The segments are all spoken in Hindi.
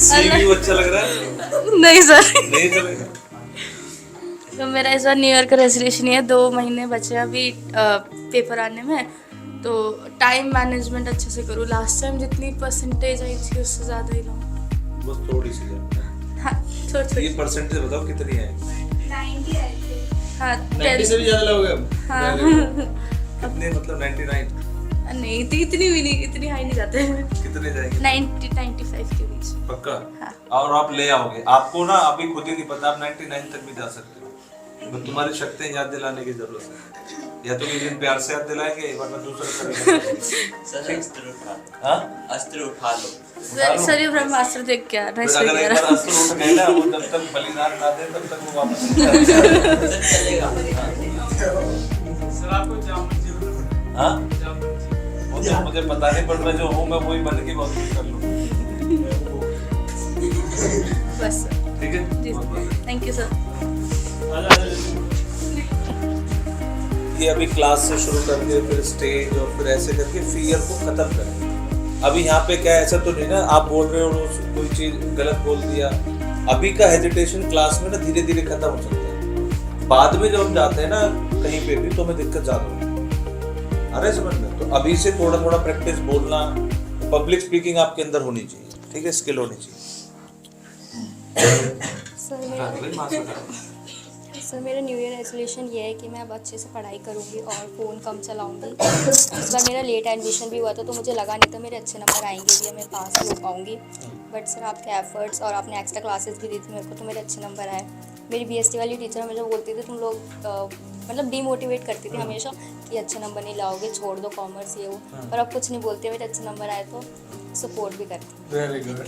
सीवी अच्छा लग रहा है? नहीं सर। नहीं चलेगा। तो मेरा इस बार न्यू ईयर का रेजोल्यूशन है, 2 महीने बचे हैं अभी पेपर आने में, तो टाइम मैनेजमेंट अच्छे से करूँ। लास्ट टाइम जितनी परसेंटेज आई थी उससे ज़्यादा ही लाऊँ। बस थोड़ी सी हाँ थोड़ी। ये परसेंटेज बताओ कितनी है? 90 आई थी। हाँ 90 से भी ज्यादा लोगे अब। हाँ कितने मतलब 99? नहीं तो इतनी भी नहीं, इतनी हाई नहीं जाते। कितने जाएंगे? 90-95 के बीच। पक्का? हाँ। और आप ले आओगे, आपको ना अभी खुद ही नहीं पता, आप 99 तक भी जा सकते हो। तो तुम्हारी शक्तियाँ याद दिलाने की जरूरत है, या तो किसी दिन प्यार से याद दिलाएंगे वरना दूसरा करेंगे। सर अस्त्र उठा लो। हाँ? अस्त्र उठा लो। सर ये ब्रह्मास्त्र देख के आ रहा है फिर अगर एक बार अस्त्र उठ गए ना, वो जब तक बलिदान ना दे तब तक वो वापस नहीं आएगा। सर चलेगा। सर आपको जामुन जरूर पड़ेगा। हाँ? वो तो मुझे पता नहीं, पर मैं जो हूँ मैं वही बन के कोशिश कर लूँ। बस ठीक है? जी थैंक यू सर। ये अभी क्लास से शुरू करके फिर स्टेज और फिर ऐसे करके फियर को खत्म करें। अभी यहाँ पे क्या ऐसा तो नहीं ना आप बोल रहे हो कोई चीज गलत बोल दिया, अभी का हेजिटेशन क्लास में ना धीरे धीरे खत्म हो सकता है। बाद में जब हम जाते हैं ना कहीं पे भी तो हमें दिक्कत ज्यादा होती है, आ रहा है समझ में? तो अभी से थोड़ा थोड़ा प्रैक्टिस, बोलना, पब्लिक स्पीकिंग आपके अंदर होनी चाहिए, ठीक है? स्किल होनी चाहिए। सर मेरा न्यू ईयर रेजोल्यूशन ये है कि मैं अब अच्छे से पढ़ाई करूँगी और फ़ोन कम चलाऊँगी। इस बार मेरा लेट एडमिशन भी हुआ था तो मुझे लगा नहीं था मेरे अच्छे नंबर आएंगे भी, मैं पास हो पाऊँगी। बट सर आपके एफर्ट्स और आपने एक्स्ट्रा क्लासेस भी दी थी मेरे को, तो मेरे अच्छे नंबर आए। मेरी बीएसटी वाली टीचर हमेशा बोलती थी तुम लोग मतलब डीमोटिवेट करती थी हमेशा कि अच्छे नंबर नहीं लाओगे, छोड़ दो कॉमर्स ये वो, पर अब कुछ नहीं बोलते, मेरे अच्छे नंबर आए तो सपोर्ट भी करती। Very good.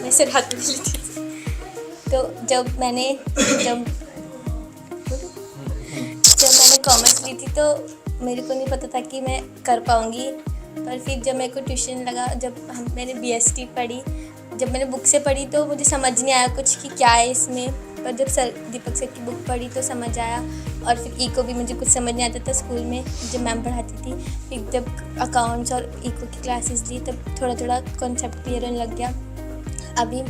मैं सिर हाथ में ली थी तो जब मैंने कॉमर्स ली थी तो मेरे को नहीं पता था कि मैं कर पाऊँगी, पर फिर जब मेरे को ट्यूशन लगा, जब मैंने बीएसटी पढ़ी, जब मैंने बुक से पढ़ी तो मुझे समझ नहीं आया कुछ कि क्या है इसमें, पर जब सर दीपक सर की बुक पढ़ी तो समझ आया। और फिर इको भी मुझे कुछ समझ नहीं आता था स्कूल में जब मैम पढ़ाती थी, फिर जब अकाउंट्स और इको की क्लासेस ली तब थोड़ा थोड़ा कॉन्सेप्ट क्लियर होने लग गया। अभी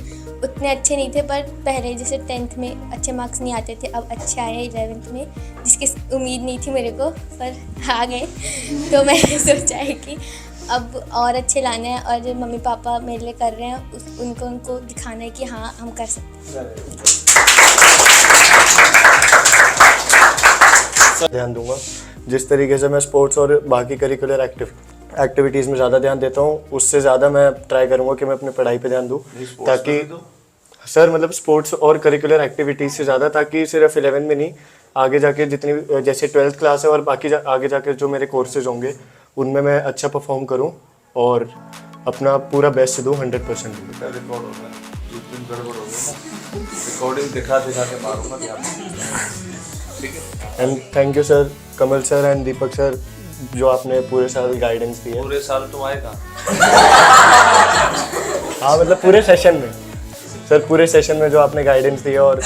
उतने अच्छे नहीं थे, पर पहले जैसे 10th में अच्छे मार्क्स नहीं आते थे, अब अच्छे आए 11th में, जिसकी उम्मीद नहीं थी मेरे को, पर आ गए। तो मैंने सोचा है कि अब और अच्छे लाने हैं, और जो मम्मी पापा मेरे लिए कर रहे हैं उनको दिखाना है कि हाँ हम कर सकते हैं। ध्यान दूंगा जिस तरीके से मैं स्पोर्ट्स और बाकी करिकुलर एक्टिविटीज़ में ज़्यादा ध्यान देता हूँ, उससे ज़्यादा मैं ट्राई करूँगा कि मैं अपनी पढ़ाई पे ध्यान दूँ, ताकि सर मतलब स्पोर्ट्स और करिकुलर एक्टिविटीज़ से ज़्यादा, ताकि सिर्फ 11 में नहीं, आगे जाके जितनी जैसे 12th क्लास है और बाकी आगे जाके जो मेरे कोर्सेज होंगे उनमें मैं अच्छा परफॉर्म करूँ और अपना पूरा बेस्ट दूँ 100%। रिकॉर्ड हो रहा है, जिस दिन गड़बड़ हो गई ना रिकॉर्डिंग दिखा के मारूंगा ध्यान में, ठीक है? And thank you sir, Kamal sir and Deepak sir, जो आपने पूरे साल गाइडेंस दी है। पूरे साल तुम आएगा? हाँ मतलब पूरे सेशन में सर, पूरे सेशन में जो आपने गाइडेंस दी है और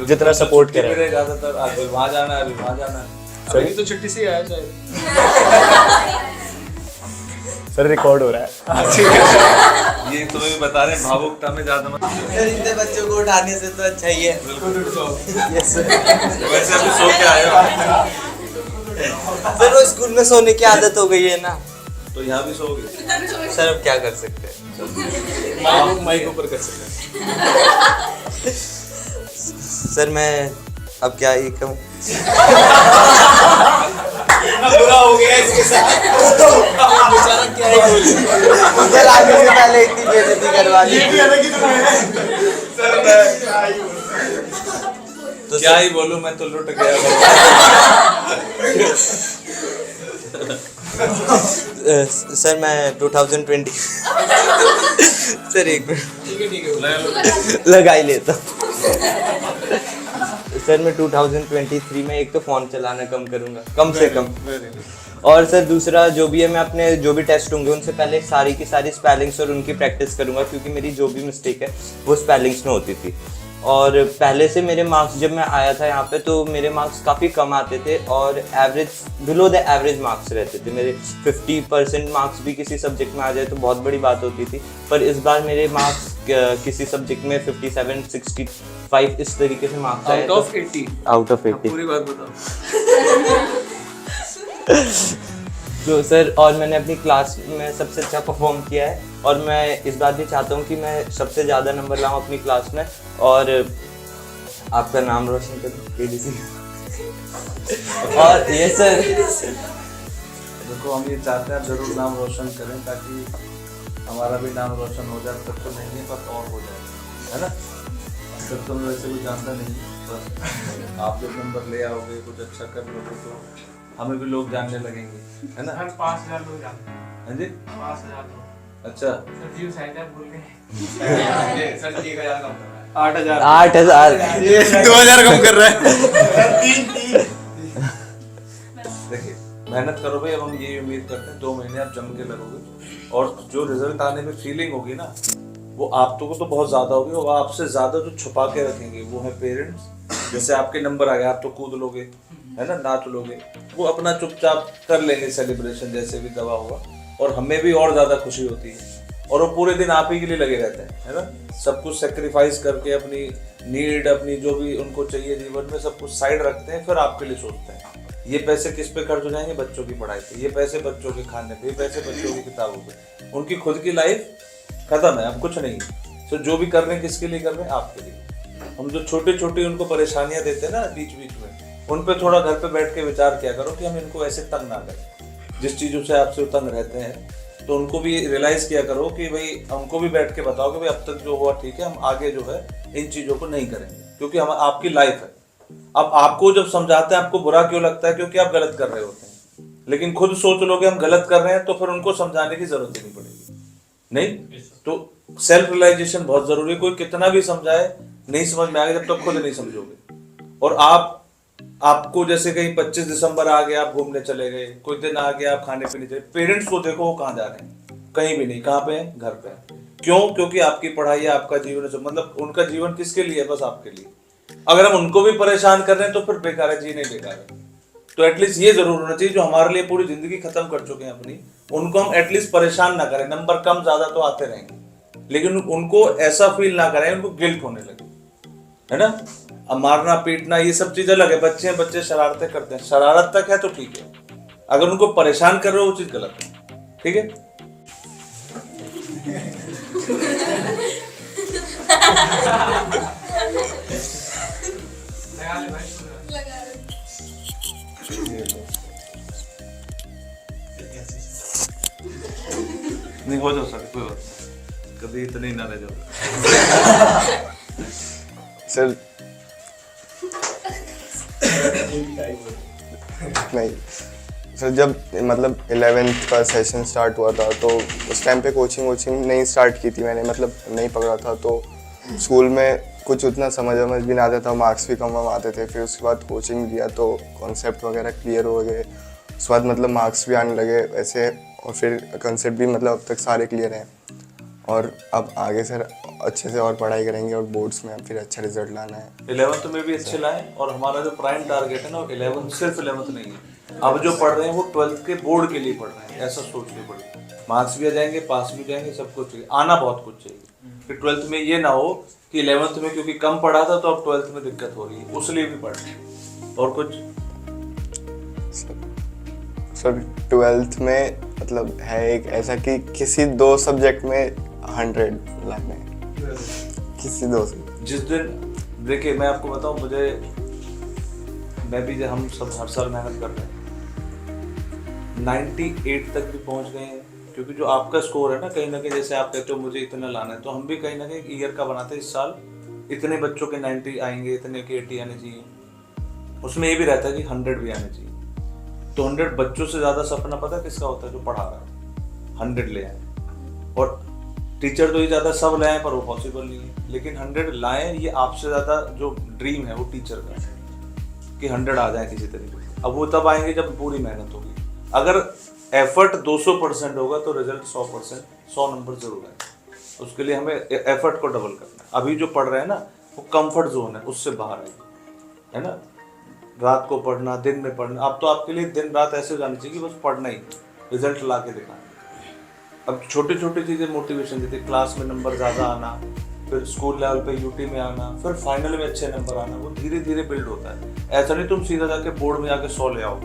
जितना सपोर्ट करा है। ज़्यादातर अभी वहाँ जाना है, अभी वहाँ जाना है। अभी तो छुट्टी से आया शायद। सर रिकॉर्ड हो रहा है। ये तुम्हें भी बता रहे हैं, भावुकता में ज़्यादा मत। सर इतने बच्चों को उठाने से तो अच्छा ही है। वैसे अभी सो के आए हो? सर वो स्कूल में सोने की आदत हो गई है ना, तो यहाँ भी सोओगे? सर अब क्या कर सकते हैं। माइक ऊपर कर सकते हैं। सर मैं अब क्या ही कहूँ। बुरा हो गया इसके साथ। बेचारा क्या ही बोले। सर आगे से पहले इतनी बेइज्जती करवा दी। तो क्या ही बोलूं, मैं तो लुट गया। सर मैं 2020 सर एक मिनट लगा ही लेता सर मैं 2023 में एक तो फ़ोन चलाना कम करूँगा, कम से कम। और सर दूसरा जो भी है, मैं अपने जो भी टेस्ट होंगे उनसे पहले सारी की सारी स्पेलिंग्स और उनकी प्रैक्टिस करूँगा, क्योंकि मेरी जो भी मिस्टेक है वो स्पेलिंग्स में होती थी। और पहले से मेरे मार्क्स जब मैं आया था यहाँ पे तो मेरे मार्क्स काफ़ी कम आते थे और average below the average marks रहते थे मेरे। 50% मार्क्स भी किसी सब्जेक्ट में आ जाए तो बहुत बड़ी बात होती थी, पर इस बार मेरे मार्क्स किसी सब्जेक्ट में 57, 65 इस तरीके से मार्क्स आए। Out of 80? Out of 80। पूरी बात बताओ। तो सर, और मैंने अपनी क्लास में सबसे अच्छा परफॉर्म किया है और मैं इस बात भी चाहता हूँ कि मैं सबसे ज़्यादा नंबर लाऊँ अपनी क्लास में और आपका नाम रोशन करूँ केडीसी। और ये सर, देखो हम ये चाहते हैं जरूर नाम रोशन करें ताकि हमारा भी नाम रोशन हो जाए। तब तो नहीं है पर और हो जाए, है ना। तब तो मैं वैसे भी जानता नहीं, पर आप जब नंबर ले आओगे कुछ अच्छा कर लोगे तो हमें भी लोग जानने लगेंगे, है ना। 5,000 लोग जानते हैं। हाँ जी, 5,000 लोग। अच्छा। सर व्यूज आए थे, भूल गए। सर 1,000 कम कर रहा है। 8,000। 8,000 ये 2,000 कम कर रहा है। देखिए मेहनत करो भाई, अब हम यही उम्मीद करते हैं 2 महीने आप जम के लगोगे और जो रिजल्ट आने में फीलिंग होगी ना वो आप तो को तो बहुत ज़्यादा होगी और आपसे ज़्यादा जो छुपा के रखेंगे वो है पेरेंट्स। जैसे आपके नंबर आ गए आप तो कूद लोगे, है ना, नाच लोगे, वो अपना चुपचाप कर लेंगे सेलिब्रेशन जैसे भी दवा होगा और हमें भी और ज़्यादा खुशी होती है और वो पूरे दिन आप ही के लिए लगे रहते हैं, है ना। सब कुछ सेक्रीफाइस करके अपनी नीड, अपनी जो भी उनको चाहिए जीवन में सब कुछ साइड रखते हैं, फिर आपके लिए सोचते हैं ये पैसे किस पे खर्च हो जाएंगे, बच्चों की पढ़ाई पे, ये पैसे बच्चों के खाने पे, ये पैसे बच्चों की किताबों पे। उनकी खुद की लाइफ खत्म है, अब कुछ नहीं। तो जो भी कर रहे हैं किसके लिए कर रहे हैं, आपके लिए। हम जो छोटी छोटी उनको परेशानियां देते हैं ना बीच बीच में, उन पे थोड़ा घर पे बैठ के विचार किया करो कि हम इनको ऐसे तंग ना करें। जिस चीज़ों से आपसे तंग रहते हैं तो उनको भी रियलाइज़ किया करो कि भाई हमको भी बैठ के बताओ कि भाई अब तक जो हुआ ठीक है, हम आगे जो है इन चीज़ों को नहीं करेंगे क्योंकि हम आपकी लाइफ है। अब आपको जब समझाते हैं आपको बुरा क्यों लगता है, क्योंकि आप गलत कर रहे होते हैं। लेकिन खुद सोच लोगे हम गलत कर रहे हैं तो फिर उनको समझाने की जरूरत ही नहीं पड़ेगी। नहीं तो सेल्फ रियलाइजेशन बहुत जरूरी है। कोई कितना भी समझाए नहीं समझ में आएगा जब तक खुद नहीं समझोगे। और आपको जैसे कहीं 25 दिसंबर आ गया, आप घूमने चले गए, कोई दिन आ गया आप खाने पीने चले, पेरेंट्स को देखो वो कहाँ जा रहे हैं, कहीं भी नहीं। कहाँ पे हैं, घर पे हैं। क्यों? क्योंकि आपकी पढ़ाई है, आपका जीवन है, मतलब उनका जीवन किसके लिए है, बस आपके लिए। अगर हम उनको भी परेशान कर रहे हैं तो फिर बेकार है, जीने बेकार है। तो एटलीस्ट ये जरूर होना चाहिए जो हमारे लिए पूरी जिंदगी खत्म कर चुके हैं अपनी, उनको हम एटलीस्ट परेशान ना करें। नंबर कम ज्यादा तो आते रहेंगे लेकिन उनको ऐसा फील ना करें, उनको गिल्ट होने लगे, है ना। अब मारना पीटना ये सब चीज अलग है, बच्चे शरारतें करते हैं, शरारत तक है तो ठीक है। अगर उनको परेशान कर रहे हो वो चीज गलत है, ठीक है। नहीं हो जाओ सर, कोई बात नहीं, कभी इतने ना रह जाओ सर। नहीं सर, जब मतलब 11th का सेशन स्टार्ट हुआ था तो उस टाइम पे कोचिंग नहीं स्टार्ट की थी मैंने, मतलब नहीं पकड़ा था। तो स्कूल में कुछ उतना समझ भी नहीं आता था, मार्क्स भी कम आते थे। फिर उसके बाद कोचिंग लिया तो कॉन्सेप्ट वगैरह क्लियर हो गए, उसके बाद मतलब मार्क्स भी आने लगे वैसे, और फिर कॉन्सेप्ट भी मतलब अब तक सारे क्लियर हैं। और अब आगे सर अच्छे से और पढ़ाई करेंगे और बोर्ड्स में फिर अच्छा रिजल्ट लाना है। 11th में भी अच्छे लाएं और हमारा जो प्राइम टारगेट है ना 11th, सिर्फ 11th नहीं है। अब जो पढ़ रहे हैं वो 12th के बोर्ड के लिए पढ़ रहे हैं, ऐसा सोच के पढ़िए। मार्क्स भी आ जाएंगे, पास भी जाएंगे, सब कुछ चाहिए, आना बहुत कुछ चाहिए। फिर 12th में ये ना हो कि 11th में क्योंकि कम पढ़ा था तो अब 12th में दिक्कत हो रही है, उसलिए भी पढ़ रहे हैं। और कुछ सर 12th में मतलब है एक ऐसा कि किसी 2 सब्जेक्ट में 100 लाने हैं, किसी 2 से। जिस दिन देखिए मैं आपको बताऊं, मैं भी हम सब हर साल मेहनत कर रहे हैं, 98 तक भी पहुंच गए हैं। क्योंकि जो आपका स्कोर है ना कहीं जैसे आप कहते हो मुझे इतना लाना है, तो हम भी कहीं ना कहीं ईयर का बनाते हैं। इस साल इतने बच्चों के 90 आएंगे, इतने के 80 आने चाहिए। उसमें ये भी रहता है कि 100 भी आने चाहिए। तो 100 बच्चों से ज़्यादा सपना पता है किसका होता है, जो पढ़ा रहा है। 100 ले आए, और टीचर तो ये ज़्यादा सब लाए पर वो पॉसिबल नहीं है, लेकिन 100 लाएं ये आपसे ज़्यादा जो ड्रीम है वो टीचर का है कि 100 आ जाए किसी तरीके से। अब वो तब आएंगे जब पूरी मेहनत होगी। अगर एफर्ट 200% होगा तो रिजल्ट 100% 100 नंबर जरूर आएगा। उसके लिए हमें एफर्ट को डबल करना है। अभी जो पढ़ रहे हैं ना वो कंफर्ट जोन है, उससे बाहर है ना। रात को पढ़ना, दिन में पढ़ना, अब तो आपके लिए दिन रात ऐसे हो जानी चाहिए कि बस पढ़ना ही, रिजल्ट ला के दिखाना। अब छोटी छोटी चीज़ें मोटिवेशन देती, क्लास में नंबर ज़्यादा आना, फिर स्कूल लेवल पे यूटी में आना, फिर फाइनल में अच्छे नंबर आना, वो धीरे धीरे बिल्ड होता है। ऐसा नहीं तुम सीधा जाके बोर्ड में जाके 100 ले आओ,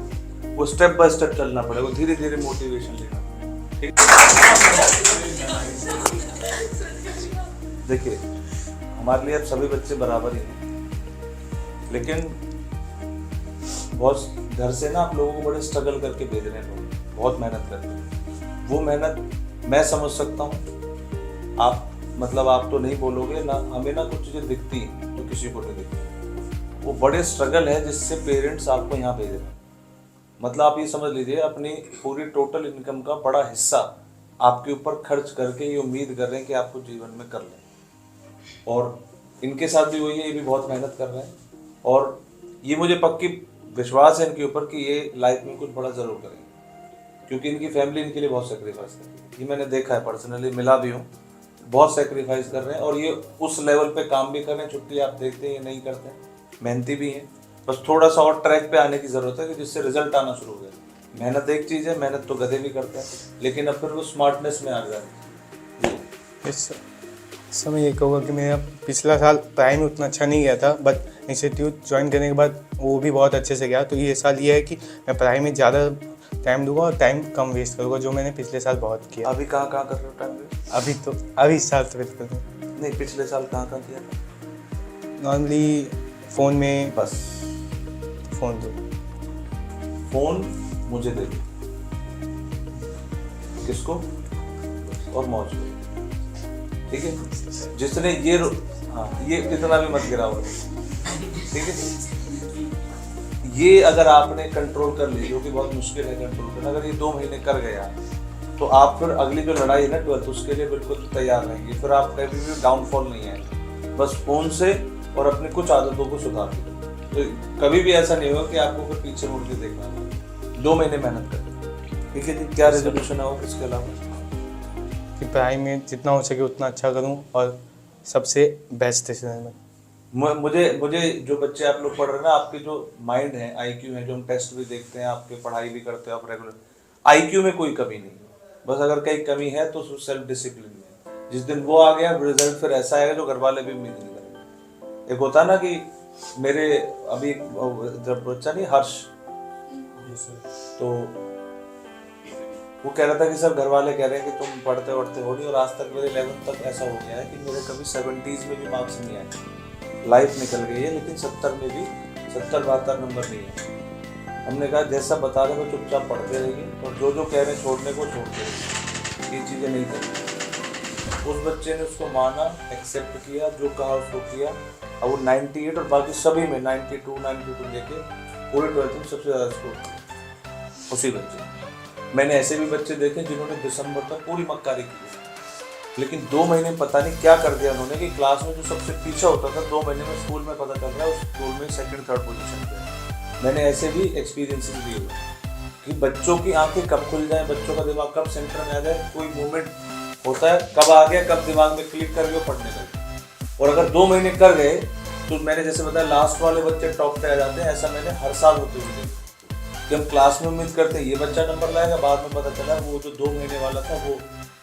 वो स्टेप बाय स्टेप चलना पड़ेगा, धीरे धीरे मोटिवेशन लेना। ठीक, देखिए हमारे लिए अब सभी बच्चे बराबर ही हैं, लेकिन बहुत घर से ना आप लोगों को बड़े स्ट्रगल करके भेज रहे हैं, लोग बहुत मेहनत करते हैं। वो मेहनत मैं समझ सकता हूँ, आप मतलब आप तो नहीं बोलोगे ना, हमें ना कुछ चीज़ें दिखती हैं जो किसी को नहीं दिखती। वो बड़े स्ट्रगल है जिससे पेरेंट्स आपको यहाँ भेज रहे हैं। मतलब आप ये समझ लीजिए अपनी पूरी टोटल इनकम का बड़ा हिस्सा आपके ऊपर खर्च करके ये उम्मीद कर रहे हैं कि आपको जीवन में कर लें। और इनके साथ भी वही है, ये भी बहुत मेहनत कर रहे हैं और ये मुझे पक्की विश्वास है इनके ऊपर कि ये लाइफ में कुछ बड़ा ज़रूर करेंगे, क्योंकि इनकी फैमिली इनके लिए बहुत सेक्रीफाइस कर रही है। ये मैंने देखा है, पर्सनली मिला भी हूँ, बहुत सेक्रीफाइस कर रहे हैं और ये उस लेवल पे काम भी कर रहे हैं। छुट्टी आप देखते हैं ये नहीं करते हैं, मेहनती भी हैं, बस थोड़ा सा और ट्रैक पे आने की ज़रूरत है कि जिससे रिजल्ट आना शुरू हो जाए। मेहनत एक चीज़ है, मेहनत तो गधे भी करते हैं, लेकिन अब फिर वो स्मार्टनेस में आ जाए। इस समय ये कहूँगा कि मेरा पिछला साल पढ़ाई में उतना अच्छा नहीं गया था, बट इंस्टीट्यूट ज्वाइन करने के बाद वो भी बहुत अच्छे से गया। तो ये साल ये है कि मैं पढ़ाई में ज़्यादा टाइम दूंगा और टाइम कम वेस्ट करूँगा, जो मैंने पिछले साल बहुत किया। अभी कहाँ कर रहे हो टाइम? अभी इस साल तो बिल्कुल नहीं, पिछले साल कहाँ किया था? नॉर्मली फ़ोन में, बस फ़ोन दो, फोन मुझे दे दो, किसको? और मौज को, ठीक है। जिसने ये हाँ ये इतना भी मत गिराओ, ठीक है। ये अगर आपने कंट्रोल कर ली, जो कि बहुत मुश्किल है कंट्रोल करना, अगर ये 2 महीने कर गया तो आप फिर अगली जो लड़ाई है ना 12th, उसके लिए बिल्कुल तैयार रहेंगे। फिर आप कभी भी डाउनफॉल नहीं है, बस फोन से और अपनी कुछ आदतों को सुधार दो। तो कभी भी ऐसा नहीं होगा कि आपको फिर पीछे मुड़ के देखना है। 2 महीने मेहनत करें, ठीक है जी। क्या रेजोल्यूशन है वो, इसके अलावा कि पढ़ाई में जितना हो सके उतना अच्छा करूँ और सबसे बेस्ट डिसीजन में। मुझे जो बच्चे आप लोग पढ़ रहे हैं ना, आपके जो माइंड है, IQ है, जो हम टेस्ट भी देखते हैं, आपके पढ़ाई भी करते हैं आप रेगुलर, IQ में कोई कमी नहीं है। बस अगर कहीं कमी है तो सेल्फ डिसिप्लिन में। जिस दिन वो आ गया, रिजल्ट फिर ऐसा आएगा जो घर वाले भी उम्मीद नहीं करेंगे। एक होता है ना कि मेरे अभी जब बच्चा नहीं, हर्ष, तो वो कह रहा था कि सब घर वाले कह रहे हैं कि तुम पढ़ते हो नहीं, और आज तक मेरे 11th तक ऐसा हो गया है कि मेरे कभी 70s में भी मार्क्स नहीं आए। लाइफ निकल गई है, लेकिन 70 में भी 70-72 नंबर नहीं है। हमने कहा जैसा बता रहे हो चुपचाप पढ़ते रहिए, और जो जो कह रहे हैं छोड़ने को छोड़ते रहिए, ये चीज़ें नहीं करनी। उस बच्चे ने उसको माना, एक्सेप्ट किया, जो कहा उसको किया। अब वो 98 और बाकी सभी में 92 लेके पूरे 12th में सबसे ज़्यादा स्कोर उसी बच्चे। मैंने ऐसे भी बच्चे देखे जिन्होंने दिसंबर तक पूरी मक्कारी की, लेकिन 2 महीने पता नहीं क्या कर दिया उन्होंने कि क्लास में जो सबसे पीछे होता था 2 महीने में स्कूल में पता चल रहा है उस स्कूल में 2nd-3rd पोजीशन पे। मैंने ऐसे भी एक्सपीरियंसेस लिए हुए कि बच्चों की आंखें कब खुल जाए, बच्चों का दिमाग कब सेंटर में आ जाए, कोई मूवमेंट होता है, कब आ गया, कब दिमाग में क्लिक कर गया, पढ़ने लगे। और अगर 2 महीने कर गए तो मैंने जैसे बताया लास्ट वाले बच्चे टॉप पे आ जाते हैं। ऐसा मैंने हर साल होते हुए देखा कि हम क्लास में उम्मीद करते हैं ये बच्चा नंबर लाएगा, बाद में पता चला वो जो 2 महीने वाला था वो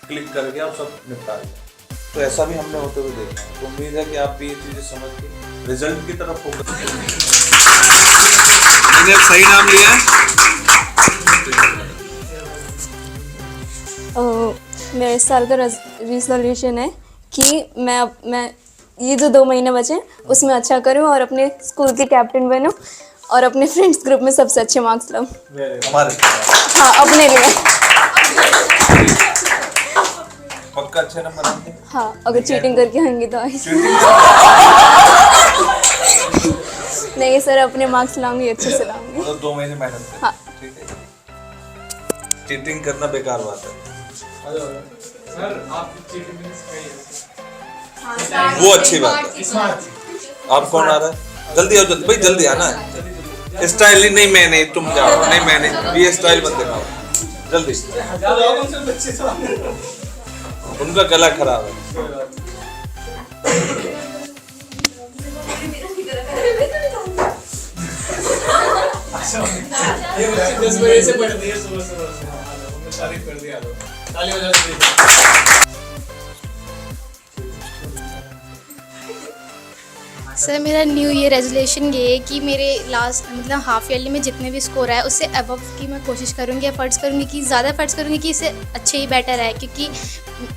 क्लिक कर गया और सब निपटा गया। तो ऐसा भी हमने होते हुए देखा। तो उम्मीद है कि आप भी ये चीज़ें समझ के रिजल्ट की तरफ फोकस करें। मैंने सही नाम लिया मेरे इस साल का रिजोल्यूशन है कि मैं ये जो 2 महीने बचे उसमें अच्छा करूं और अपने स्कूल की कैप्टन बनूं और अपने फ्रेंड्स ग्रुप में सबसे अच्छे मार्क्स लाऊं। हमारे हाँ, अपने लिए। पक्का अच्छे नंबर आएंगे। हाँ, अगर चीटिंग करके आएंगे तो आए। नहीं सर, अपने मार्क्स लाऊंगी, अच्छे से लाऊंगी। मतलब 2 महीने मेहनत करें। हाँ। ठीक है। चीटिंग करना बेकार बात है। सर आप चीटिंग वो अच्छी बात है। आप कौन आ रहा है? जल्दी आओ, जल्दी भाई, जल्दी आना है। स्टाइल नहीं, मैं नहीं, तुम जाओ। नहीं, मैं नहीं, ये स्टाइल मत दिखाओ, जल्दी। उनका गला खराब है। ये बच्चे 10 बजे से पढ़ते हैं सुबह सुबह। उन्होंने तारीफ कर दिया। ताली बजा दीजिए। सर मेरा न्यू ईयर रेजोल्यूशन ये है कि मेरे लास्ट मतलब हाफ ईयरली में जितने भी स्कोर आए उससे अबव की मैं कोशिश करूँगी, एफर्ट्स करूँगी कि ज़्यादा एफर्ट्स करूँगी कि इससे अच्छे ही बेटर है, क्योंकि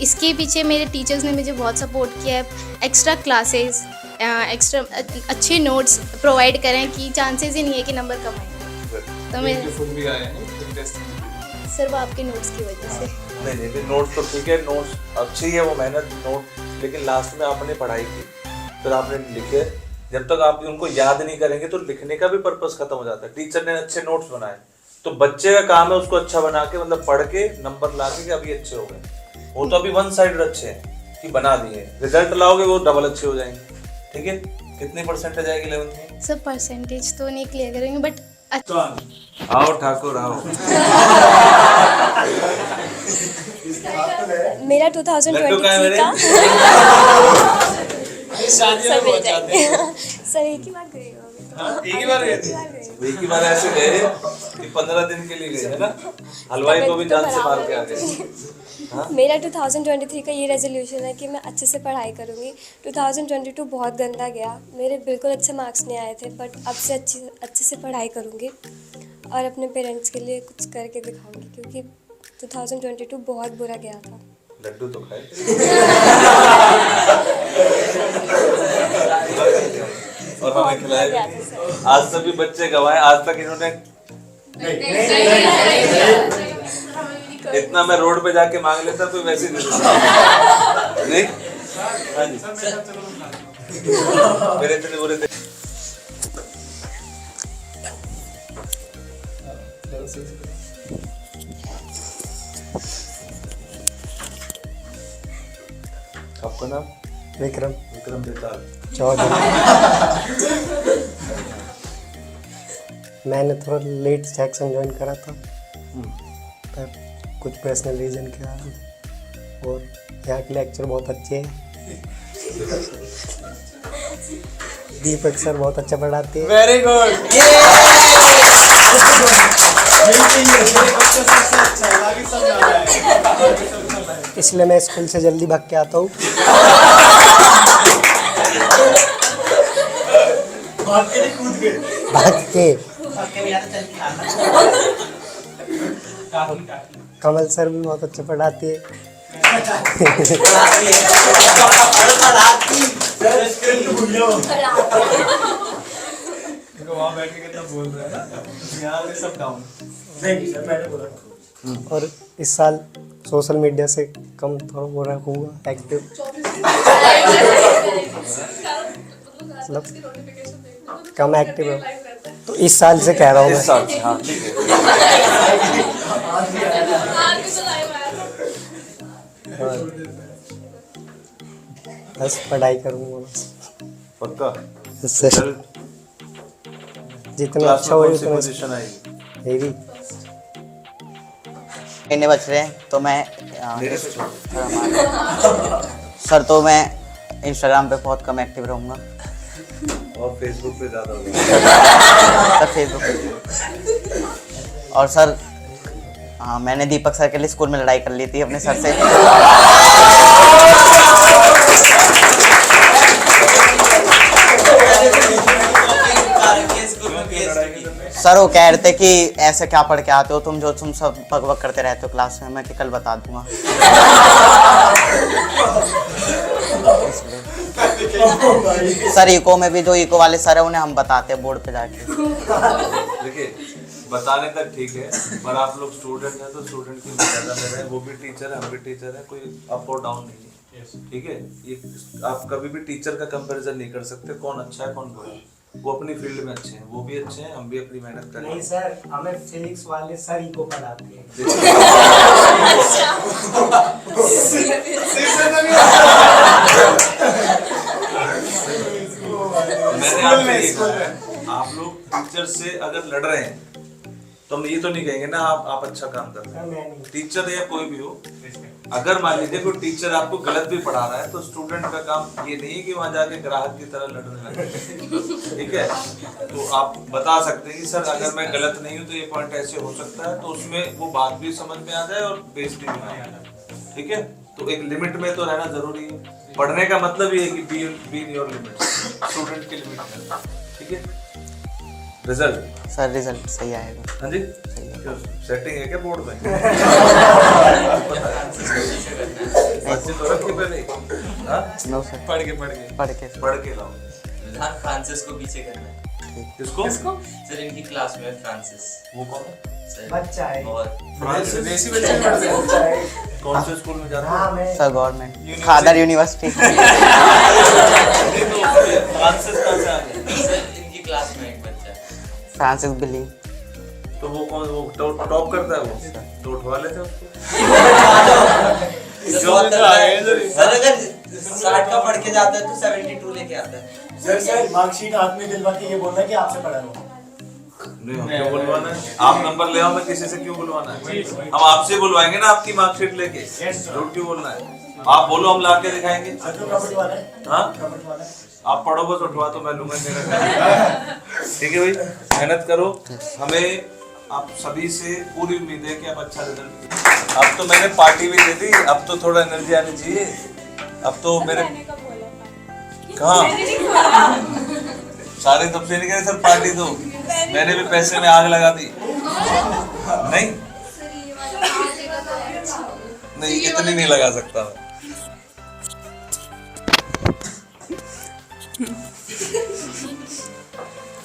इसके पीछे मेरे टीचर्स ने मुझे बहुत सपोर्ट किया है। एक्स्ट्रा क्लासेस, एक्स्ट्रा अच्छे नोट्स प्रोवाइड करें कि चांसेस ही नहीं है कि नंबर कम आएंगे। तो मैं फुल भी आए हैं टेस्ट में। सर वो आपके नोट्स की वजह से। नहीं नोट्स तो ठीक है, नोट्स अच्छी है वो मेहनत नोट, लेकिन लास्ट में आपने पढ़ाई की फिर आपने लिखे, जब तक आप उनको याद नहीं करेंगे तो लिखने का भी पर्पस खत्म हो जाता है। टीचर ने अच्छे नोट्स बनाए तो बच्चे का काम है उसको अच्छा बना के मतलब पढ़ के नंबर ला के अभी अच्छे हो गए। वो तो अभी वन साइड अच्छे हैं कि बना दिए, रिजल्ट लाओगे वो डबल अच्छे हो जाएंगे। ठीक है, कितनी परसेंटेज आएगी 11th में? सर परसेंटेज तो नहीं क्लियर करेंगे बट आओ ठाकुर आओ। मेरा लड्डू कहाँ है 2023 मेरे? का शादियों में बहुत जाते हैं। सर एक ही बार गई हो अभी तो। एक ही बार गए थे। एक ही बार ऐसे गए कि 15 दिन के लिए गए है ना, हलवाई को भी जान से मार के आ गए। मेरा 2023 का ये रेजोल्यूशन है कि मैं अच्छे से पढ़ाई करूँगी। 2022 बहुत गंदा गया, मेरे बिल्कुल अच्छे मार्क्स नहीं आए थे, बट अब से अच्छे से पढ़ाई करूँगी और अपने पेरेंट्स के लिए कुछ करके दिखाऊंगी, क्योंकि 2022 बहुत बुरा गया था। लड्डू तो खाए और हमें खिलाए भी नहीं। आज सभी बच्चे गवाए, आज तक इन्होंने इतना मैं रोड पे जाके मांग लेता तो वैसे नहीं नहीं। हाँ जी मेरे इतने बुरे थे। आपका नाम? विक्रम विक्रम बेताल। चौधरी। मैंने थोड़ा लेट सेक्शन ज्वाइन करा था पर कुछ पर्सनल रीज़न के कारण, और यहाँ के लेक्चर बहुत अच्छे हैं। दीपक सर बहुत अच्छा पढ़ाते हैं। Very good. इसलिए मैं स्कूल से जल्दी भाग के आता हूँ। भाग के कमल सर भी बहुत अच्छा पढ़ाते हैं। वहाँ बैठ के कितना बोल रहा है ना, यहाँ पे सब डाउन। और इस साल सोशल मीडिया से कम थोड़ा वो रखूँगा एक्टिव, मतलब कम एक्टिव है तो इस साल से कह रहा हूँ इस साल से, हाँ ठीक है। बस पढ़ाई करूँगा बस। पक्का इससे जितना क्लास अच्छा में हो कौन सी उतना पोजीशन आएगी? मेरी महीने बच रहे हैं तो मैं मेरे से छोड़। सर तो मैं इंस्टाग्राम पे बहुत कम एक्टिव रहूँगा और फेसबुक पे ज़्यादा होगा। सर फेसबुक पे। और सर हाँ मैंने दीपक सर के लिए स्कूल में लड़ाई कर ली थी अपने सर से। सर वो कह रहे थे कि ऐसे क्या पढ़ के आते हो तुम, जो तुम सब बकबक करते रहते हो क्लास में। मैं कि कल बता दूंगा। सर इको में भी जो इको वाले सर है उन्हें हम बताते हैं बोर्ड पे जाके। देखिए बताने तक ठीक है, पर आप लोग स्टूडेंट हैं तो स्टूडेंट की मर्यादा में रहें। वो भी टीचर है, हम भी टीचर है, कोई अप और डाउन नहीं है। ठीक है, ये आप कभी भी टीचर का कंपैरिजन नहीं कर सकते कौन अच्छा है कौन बुरा है। वो अपनी फील्ड में अच्छे हैं, वो भी अच्छे हैं, हम भी अपनी मेहनत करें। नहीं सर, हमें फिजिक्स वाले सर ही को पढ़ाते हैं। मैंने आपसे ये कहा है, आप लोग टीचर से अगर लड़ रहे हैं तो तो हम ये तो नहीं कहेंगे ना आप अच्छा काम कर रहे मैं नहीं। हैं। टीचर या कोई भी हो, अगर मान लीजिए कोई टीचर आपको गलत भी पढ़ा रहा है तो स्टूडेंट का काम ये नहीं है कि वहां जाके ग्राहक की तरह लड़ने लगे, ठीक है। तो आप बता सकते हैं कि सर अगर मैं गलत नहीं हूँ तो ये पॉइंट ऐसे हो सकता है, तो उसमें वो बात भी समझ में आ जाए और बेइज्जती भी ना आए, ठीक है। तो एक लिमिट में तो रहना जरूरी है। पढ़ने का मतलब ये है कि be in your limit, student की लिमिट में, ठीक है। रिजल्ट सर रिजल्ट सही आएगा। हाँ जी, सेटिंग है क्या बोर्ड में? बातचीत हो रखी पहले? हाँ? नो सर, पढ़ के पढ़ के लाओ। फ्रांसिस को पीछे करना है। किसको? सर इनकी क्लास में फ्रांसिस। वो कौन है? बच्चा है। बहुत फ्रांसिस देसी बच्चे भी पढ़ते हैं। बच्चा है। कौन से स्कूल में जाता हाँ है? मैं सर गवर्नमेंट खादर यूनिवर्सिटी। फ्रांसिस कहाँ से आ गया? सर इनकी क्लास में एक बच्चा है। फ्रांसिस बिली। तो वो कौन, वो टॉप करता है वो? तो उठवा लेते हैं उसको। सर अगर 60 का पढ़ के जाता है तो 72 लेके आता है। सर मार्कशीट हाथ में दिलवा के ये बोलना है कि आपसे पढ़ा हूँ। नहीं, हम क्यों बुलवाना है? आप नंबर ले आओ, मैं किसी से क्यों बुलवाना है? हम आपसे बुलवाएंगे ना आपकी मार्कशीट लेके। झूठ क्यों बोलना है? आप बोलो, हम ला के दिखाएंगे। हाँ, आप पढ़ो बस, उठवा तो मैं लूंगा मेरा। ठीक है भाई, मेहनत करो। हमें आप सभी से पूरी उम्मीद है कि आप अच्छा रिजल्ट। अब तो मैंने पार्टी भी दे दी, अब तो थोड़ा एनर्जी आनी चाहिए। अब तो मेरे कहाँ सारे तब से नहीं कह रहे सर पार्टी दो, मैंने भी पैसे में आग लगा दी। नहीं नहीं, इतनी नहीं लगा सकता मैं।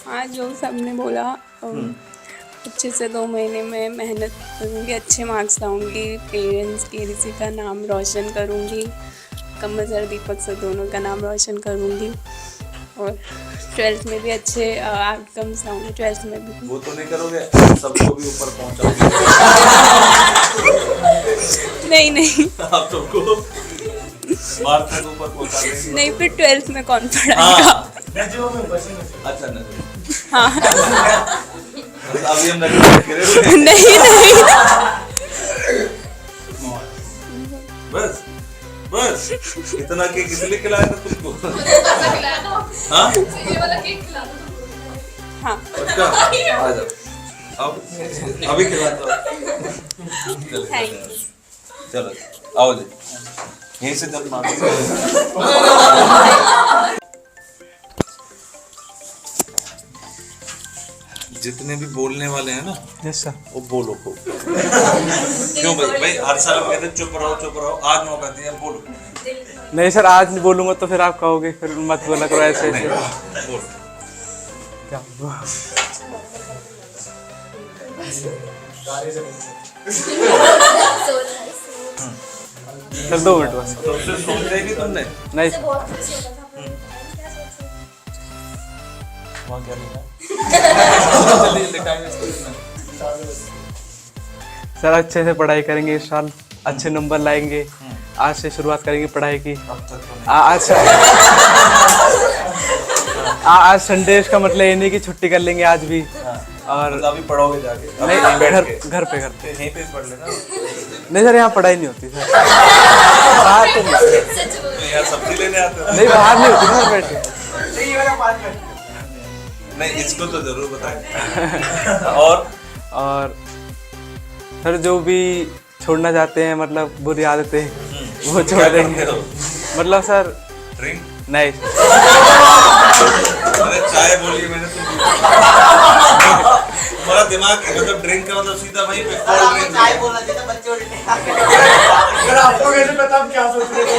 हाँ, जो सबने बोला अच्छे से 2 महीने में मेहनत करूँगी, अच्छे मार्क्स लाऊंगी, पेरेंट्स की किसी का नाम रोशन करूँगी, कमल सर दीपक सर दोनों का नाम रोशन करूँगी और 12th में भी अच्छे आउटकम्स लाऊंगी। 12th में भी वो तो नहीं करोगे, सबको भी ऊपर पहुंचाओगे। नहीं आप सबको मार्क्स तक ऊपर पहुंचा देंगे। नहीं, फिर 12th में कौन पढ़ाएगा? अच्छा नहीं, हाँ अभी हम नहीं नहीं बस बस इतना केक इसलिए खिलाया था तुमको? हाँ हाँ पक्का? आ जाओ, अब अभी खिलाता हूँ। चलो आओ जी, यहीं से जब मार जितने भी बोलने वाले हैं ना, यस सर, वो बोलो को। क्यों भाई हर साल हम कहते हैं चुप रहो, आज मौका दिया, बोलो। नहीं सर, आज नहीं बोलूंगा तो फिर आप कहोगे फिर मत बोला करो ऐसे नहीं, ऐसे। बोल। क्या हुआ? सर 2 मिनट बस। तो उससे सोच रहे कि तुमने नहीं सर, वहाँ क्या लिखा? सर अच्छे से पढ़ाई करेंगे इस साल, अच्छे नंबर लाएंगे। आज से शुरुआत करेंगे पढ़ाई की। आज संडे का मतलब ये नहीं कि छुट्टी कर लेंगे आज भी। और मतलब अभी पढ़ोगे जाके? नहीं, घर पे यहीं पे पढ़ लेना। नहीं सर, यहाँ पढ़ाई नहीं होती सर। बाहर तो नहीं, यार सब्जी लेने आते हो? नहीं बाहर नहीं होती सर, बैठे। नहीं, इसको तो जरूर बताएं। और सर जो भी छोड़ना चाहते हैं, मतलब बुरी आदतें, वो छोड़ देंगे। मतलब सर ड्रिंक नहीं, अरे चाय बोलिए, मैंने तुम्हारा दिमाग मतलब ड्रिंक का मतलब सीधा वहीं पे कोल्ड ड्रिंक। चाय बोलना चाहिए बच्चे उल्टे। आपको कैसे पता हम क्या सोच रहे थे?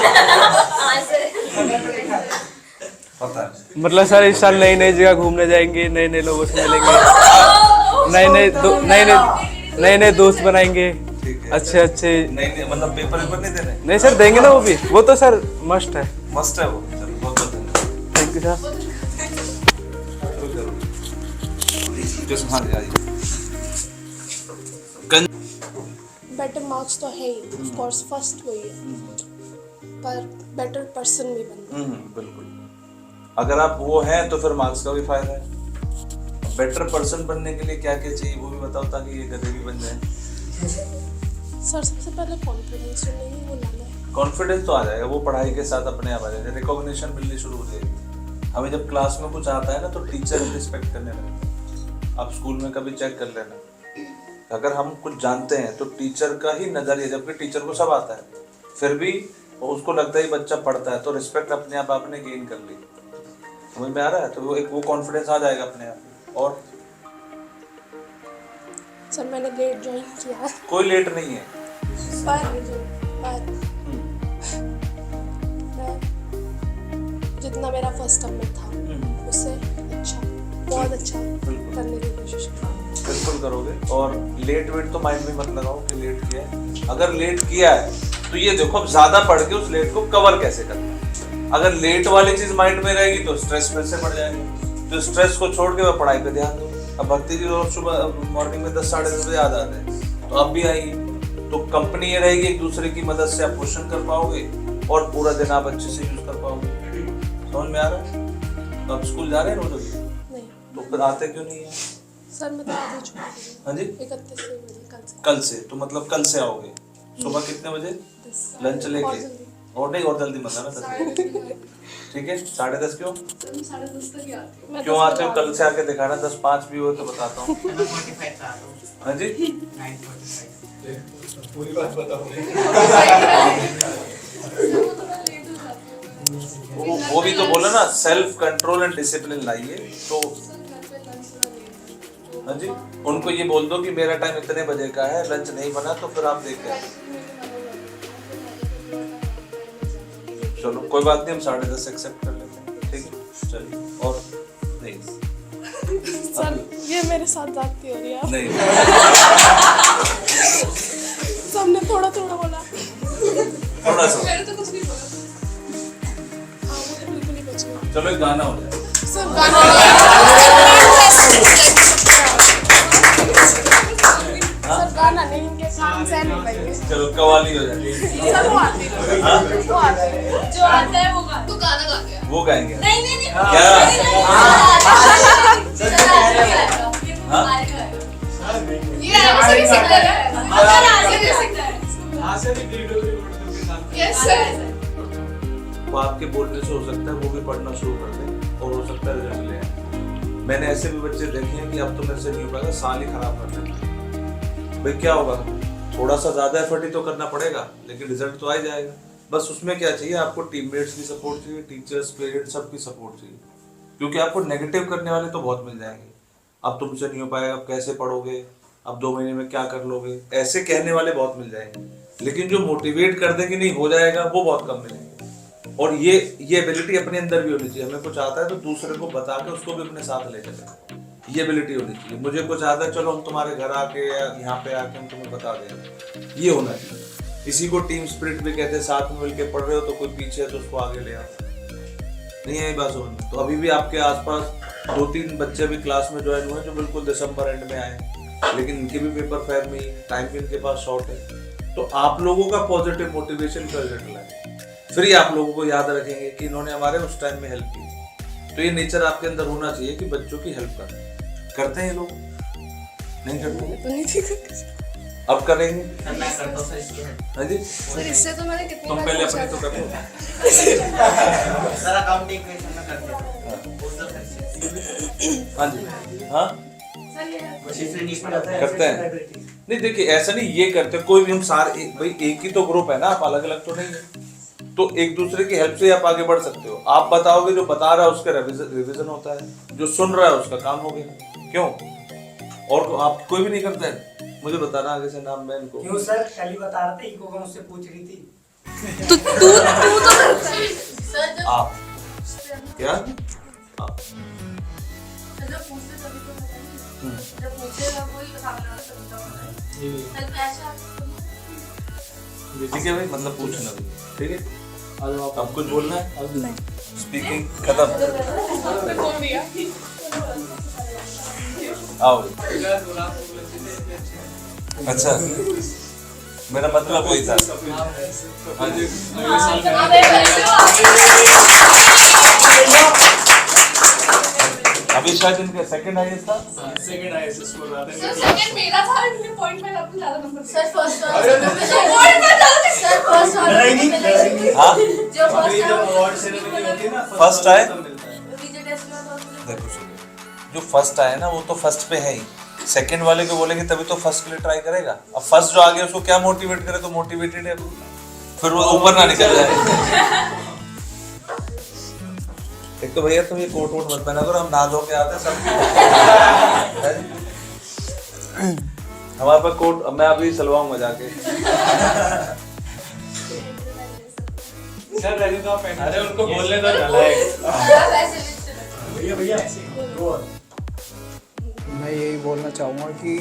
पता है। मतलब सर इस साल नई नई जगह घूमने जाएंगे, नए नए लोगों से मिलेंगे, नए नए दोस्त बनाएंगे, अच्छे नहीं मतलब पेपर नहीं देने? नहीं सर, देंगे ना वो भी, वो तो सर मस्ट है। मस्त है वो। चलो बहुत बहुत thank you sir. Better marks तो है ही, ऑफ कोर्स फर्स्ट वही है, पर बेटर पर्सन भी बनना। बिल्कुल। अगर आप वो हैं तो फिर मार्क्स का भी फायदा है। बेटर पर्सन बनने के लिए क्या क्या चाहिए वो भी बताओ, ताकि ये गधे भी बन जाए। सर सबसे पहले कॉन्फिडेंस जो नहीं वो लाना है। कॉन्फिडेंस तो आ जाएगा, वो पढ़ाई के साथ अपने आप आ जाएगा, रिकॉग्निशन मिलनी शुरू हो जाएगी। हमें जब क्लास में कुछ आता है ना तो टीचर रिस्पेक्ट करने लगते। आप स्कूल में कभी चेक कर लेना, अगर हम कुछ जानते हैं तो टीचर का ही नजरिया, जबकि टीचर को सब आता है, फिर भी उसको लगता है बच्चा पढ़ता है, तो रिस्पेक्ट अपने आप आपने गेन कर ली। समझ में आ रहा है? तो वो कॉन्फिडेंस आ जाएगा अपने आप। और सर मैंने लेट ज्वाइन किया कोई लेट नहीं है, पर जितना मेरा फर्स्ट टर्म में था उससे अच्छा, बहुत अच्छा करने की कोशिश करूँगी। बिल्कुल करोगे। और लेट वेट तो माइंड में मत लगाओ कि लेट किया है। अगर लेट किया है तो ये देखो अब ज्यादा पढ़ के उस लेट को कवर कैसे करना है। अगर लेट वाली चीज माइंड में रहेगी तो स्ट्रेस फिर से बढ़ जाएगा। तो स्ट्रेस को छोड़ के वह पढ़ाई पे ध्यान दो। अब भक्ति जी रोज सुबह मॉर्निंग में 10 साढ़े 10 बजे याद आते हैं, तो अब भी आइए। तो कंपनी ये रहेगी, एक दूसरे की मदद से आप क्वेश्चन कर पाओगे और पूरा दिन आप अच्छे से यूज कर पाओगे। समझ में आ रहा है? तो आप स्कूल जा रहे हैं रोज? नहीं। तो फिर आते क्यों नहीं है? सर मैं तो आज ही छुट्टी। हाँ जी, 31 बजे कल से। तो मतलब कल से आओगे सुबह कितने बजे? लंच लेके? और नहीं, और जल्दी मत आना 10। ठीक है, 10:30 क्यों? 10:30 तक ही आती हूँ। क्यों आते हो? कल से आके दिखाना। 10:05 भी हो तो बताता हूँ। हाँ जी, पूरी बात बताओ। वो भी तो बोला ना, सेल्फ कंट्रोल एंड डिसिप्लिन लाइए। तो हाँ जी, उनको ये बोल दो कि मेरा टाइम इतने बजे का है, लंच नहीं बना तो फिर आप देखें। चलो कोई बात नहीं, हम 10:30 एक्सेप्ट कर लेते हैं। ठीक है, चलिए। और नहीं सर ये मेरे साथ जाती हो रही है नहीं सबने थोड़ा थोड़ा बोला, थोड़ा सा। मैंने तो कुछ नहीं बोला। हाँ मुझे बिल्कुल नहीं बचना। चलो एक गाना हो जाए। सर गाना सर गाना नहीं, इनके काम से नहीं पाएंगे। चलो कवाली हो जाए। सर वो आती है, वो आती है, जो आता है वो गा, तू गाना गा के वो गाएंगे? नहीं नहीं नहीं ये ऐसे भी सकता है, अगर ऐसे भी सकता है, ऐसे भी वीडियो रिकॉर्ड करके डाल। Yes sir. वो आपके बोलने से हो सकता है वो भी पढ़ना शुरू कर दे और हो सकता है रिजल्ट ले आए। मैंने ऐसे भी बच्चे देखे हैं कि अब तो मेरे से नहीं हो पाएगा, साल ही खराब कर देते। भाई क्या होगा, थोड़ा सा ज्यादा एफर्ट ही तो करना पड़ेगा, लेकिन रिजल्ट तो आ ही जाएगा। बस उसमें क्या चाहिए आपको? टीममेट्स की सपोर्ट चाहिए, टीचर्स, पेरेंट्स, सबकी सपोर्ट चाहिए। क्योंकि आपको नेगेटिव करने वाले तो बहुत मिल जाएंगे। अब तुमसे नहीं हो पाएगा, अब कैसे पढ़ोगे, अब 2 महीने में क्या कर लोगे, ऐसे कहने वाले बहुत मिल जाएंगे। लेकिन जो मोटिवेट कर दे कि नहीं हो जाएगा, वो बहुत कम मिलेंगे। और ये एबिलिटी अपने अंदर भी होनी चाहिए। हमें कुछ आता है तो दूसरे को बता के उसको भी अपने साथ ले चले, ये एबिलिटी होनी चाहिए। मुझे कुछ आता है, चलो हम तुम्हारे घर आके या यहाँ पे आके हम तुम्हें बता देंगे, ये होना चाहिए। इसी को टीम स्पिरिट भी कहते हैं। साथ में मिलके पढ़ रहे हो तो कोई पीछे है तो उसको आगे ले आओ। नहीं है ये बात समझ में? तो अभी भी आपके आसपास 2-3 बच्चे भी क्लास में ज्वाइन हुए जो बिल्कुल दिसंबर एंड में आए, लेकिन इनके भी पेपर फेयर में ही, टाइम भी इनके पास शॉर्ट है। तो आप लोगों का पॉजिटिव मोटिवेशन का रिजल्ट लाए, फिर ही आप लोगों को याद रखेंगे कि इन्होंने हमारे उस टाइम में हेल्प की। तो ये नेचर आपके अंदर होना चाहिए कि बच्चों की हेल्प करते हैं ये लोग? नहीं करते? तो नहीं ठीक अब करेंगे? मैं करता हूं सर इसकी हेल्प। हाँ जी, सर इससे तो मैंने कितनी तुम बार पहले पूछा अपनी तो था। करो। सर अकाउंटिंग इक्वेशन में करते हैं वो सब करते हाँ जी, हाँ हैं। करते हैं। नहीं देखिए ऐसा नहीं, ये करते हैं कोई भी, हम सारे भाई एक ही तो ग्रुप है ना, आप अलग अलग तो नहीं है। तो एक दूसरे की हेल्प से आप आगे बढ़ सकते हो। आप बताओगे, जो बता रहा है उसका रिवीजन होता है, जो सुन रहा है उसका काम हो गया। क्यों? और आप कोई भी नहीं करता है? मुझे बताना आगे से नाम, मैं इनको क्यों सर कल ही बता रहे थे, इको का मुझसे पूछ रही थी। तू तो सर जब आप क्या आप जब पूछते तभी तो बताइए, जब पूछेगा कोई सामने वाला तभी तो बताइए। सर ऐसा ठीक है भाई, मतलब पूछना भी ठीक है। अब कुछ बोलना है? स्पीकिंग खत्म। आओ। अच्छा, मेरा मतलब वही था। अभी अभी शायद इनका सेकंड हाईएस्ट था। सेकंड हाईएस्ट स्कोर रहा था। सेकंड मेरा था, इसलिए पॉइंट में अपने ज्यादा नंबर सर फर्स्ट हाँ जो अभी जब अवार्ड सेरेमनी होती है ना, फर्स्ट आए तब मिलता है। देखो सुनो, जो फर्स्ट आए ना वो तो फर्स्ट पे है ही, सेकंड वाले को बोलेंगे तभी तो फर्स्ट के लिए ट्राई करेगा। अब फर्स्ट जो आ गया उसको क्या मोटिवेट करे, तो मोटिवेटेड है फिर वो ऊपर ना निकल जाए। एक तो भैया तुम ये कोट वोट मत पहना करो, हम नहा धो के आते हैं सब। हमारे पास कोट, मैं अभी सिलवाऊंगा जाके। सर रेडी तो आप पहना। अरे उनको बोलने दो, नालायक। भैया मैं यही बोलना चाहूँगा कि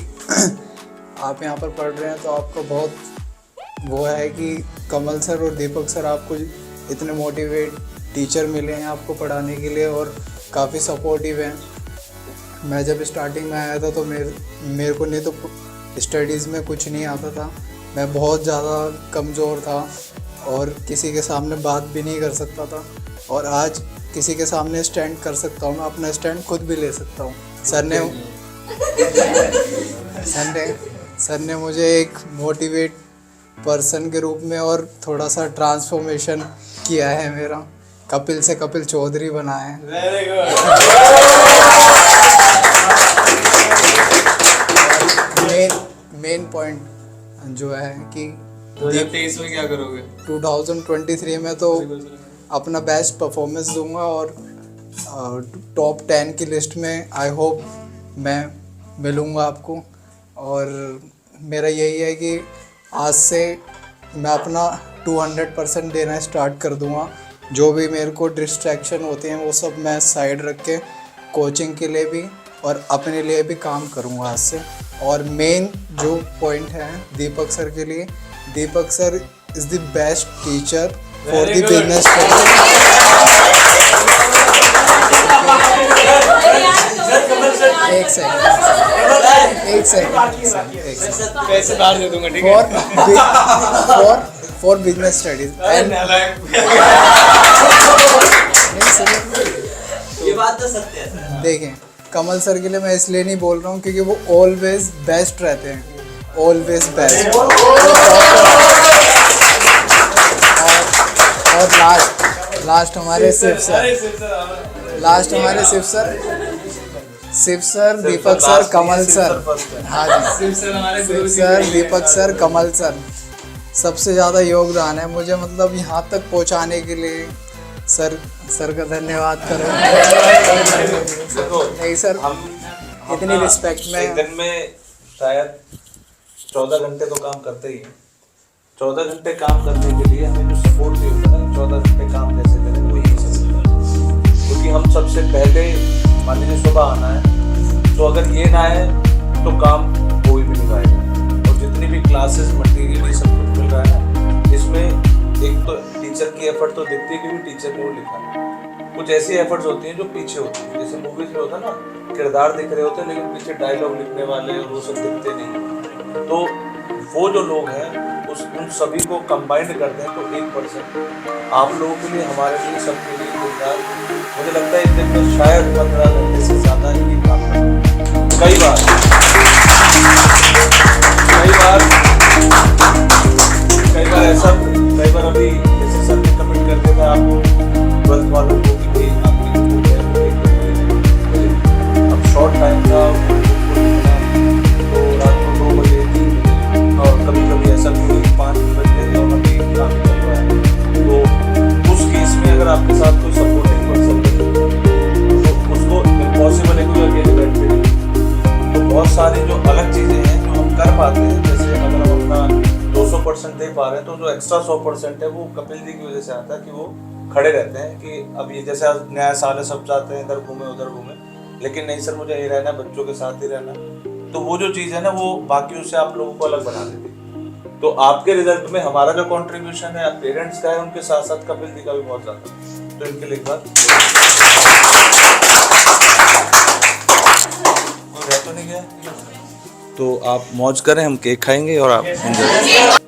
आप यहाँ पर पढ़ रहे हैं तो आपको बहुत वो है कि कमल सर और दीपक सर आपको इतने मोटिवेट टीचर मिले हैं आपको पढ़ाने के लिए और काफ़ी सपोर्टिव हैं। मैं जब स्टार्टिंग में आया था तो मेरे को नहीं तो स्टडीज़ में कुछ नहीं आता था, मैं बहुत ज़्यादा कमज़ोर था और किसी के सामने बात भी नहीं कर सकता था, और आज किसी के सामने स्टैंड कर सकता हूँ, मैं अपना स्टैंड खुद भी ले सकता हूँ। सर ने मुझे एक मोटिवेट पर्सन के रूप में और थोड़ा सा ट्रांसफॉर्मेशन किया है, मेरा कपिल से कपिल चौधरी बना है। Very good. मेन पॉइंट जो है कि 2023 में क्या करोगे? 2023 में तो अपना बेस्ट परफॉर्मेंस दूंगा और टॉप 10 की लिस्ट में आई होप मैं मिलूंगा आपको। और मेरा यही है कि आज से मैं अपना 200% देना स्टार्ट कर दूंगा। जो भी मेरे को डिस्ट्रैक्शन होते हैं वो सब मैं साइड रख के कोचिंग के लिए भी और अपने लिए भी काम करूंगा आज से। और मेन जो पॉइंट है दीपक सर के लिए, Deepak sir is the best teacher for the business. एक सेकंड पैसे बाहर दे दूंगा, ठीक है? फॉर बिजनेस स्टडीज एंड ये बात तो सत्य है। देखें, कमल सर के लिए मैं इसलिए नहीं बोल रहा हूँ क्योंकि वो ऑलवेज बेस्ट रहते हैं, ऑलवेज बेस्ट। और लास्ट हमारे शिव सर, दीपक सर, कमल सर। हाँ जी, शिव सर, दीपक सर, कमल सर, सबसे ज़्यादा योगदान है मुझे, मतलब यहाँ तक पहुँचाने के लिए। सर का धन्यवाद करो। नहीं सर, हम इतनी रिस्पेक्ट में एक दिन में शायद 14 घंटे तो काम करते ही हैं। 14 घंटे काम करने के लिए हमें जो सपोर्ट नहीं होता है, 14 घंटे काम कैसे करें वो यही सब। क्योंकि हम सबसे पहले मान लीजिए सुबह आना है, तो अगर ये ना है तो काम कोई भी नहीं पाएगा। और जितनी भी क्लासेस मटेरियल ये सब कुछ मिल रहा है ना, इसमें एक तो टीचर की एफर्ट तो दिखती है क्योंकि टीचर ने वो लिखा है। कुछ ऐसी एफर्ट्स होती हैं जो पीछे होती हैं, जैसे मूवीज में होता है ना, किरदार दिख रहे होते हैं लेकिन पीछे डायलॉग लिखने वाले और वो सब दिखते नहीं। तो वो जो लोग हैं उन सभी को कंबाइंड करते हैं तो 1% आप लोगों के लिए, हमारे लिए, सबके लिए मुझे लगता है एक दिन में शायद 15 घंटे से ज़्यादा ही काम करते हैं। कई बार अभी जैसे सर ने कमेंट करके था आप 12th वालों को भी आपकी अब शॉर्ट टाइम था तो रात को 2 बजे 3 बजे और कभी कभी ऐसा भी 5 बजे और अभी काम चल रहा है। तो उस केस में अगर आपके साथ कोई सपोर्टिंग पर्सन है तो उसको इम्पॉसिबल है कोई अकेले बैठते हैं। तो बहुत सारी जो अलग चीज़ें हैं जो हम कर पाते हैं, जैसे अगर हम अपना 200% दे पा रहे हैं तो जो एक्स्ट्रा 100% है वो कपिल जी की वजह से आता है कि वो खड़े रहते हैं कि अब ये जैसे नया साल है, सब जाते हैं इधर घूमे उधर घूमे, लेकिन नहीं सर मुझे ये रहना, बच्चों के साथ ही रहना। तो वो जो चीज़ है ना वो बाकियों से आप लोगों को अलग बना देती है। तो आपके रिजल्ट में हमारा जो कॉन्ट्रीब्यूशन है पेरेंट्स का है, उनके साथ साथ कपिल जी का भी बहुत ज़्यादा। तो इनके लिए एक बार रह तो नहीं गया, तो आप मौज करें, हम केक खाएंगे और आप एंजॉय